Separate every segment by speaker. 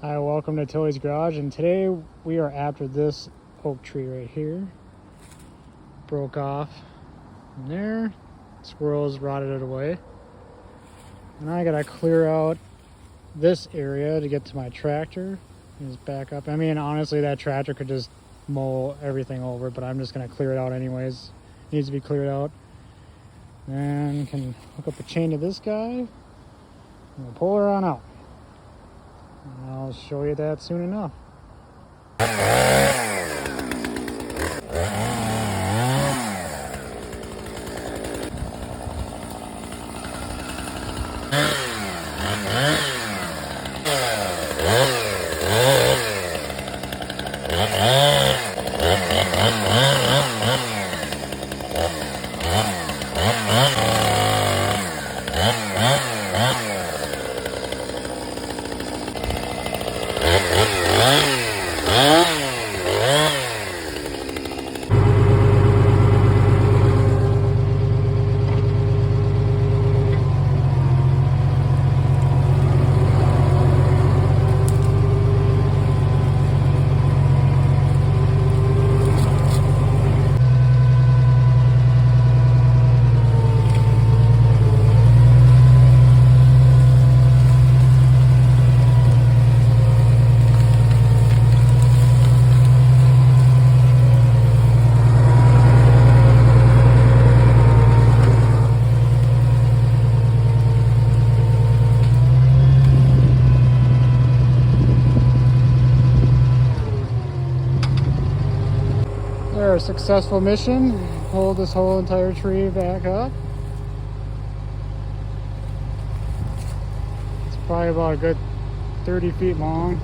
Speaker 1: Hi, welcome to Tilly's Garage, and today we are after this oak tree right here. Broke off from there. Squirrels rotted it away. And I gotta clear out this area to get to my tractor. Just back up. I mean, honestly, that tractor could just mow everything over, but I'm just gonna clear it out anyways. It needs to be cleared out. And can hook up a chain to this guy. And we'll pull her on out. And I'll show you that soon enough. A successful mission. Pulled this whole entire tree back up. It's probably about a good 30 feet long.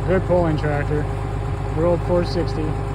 Speaker 1: Good pulling tractor. Good old 460.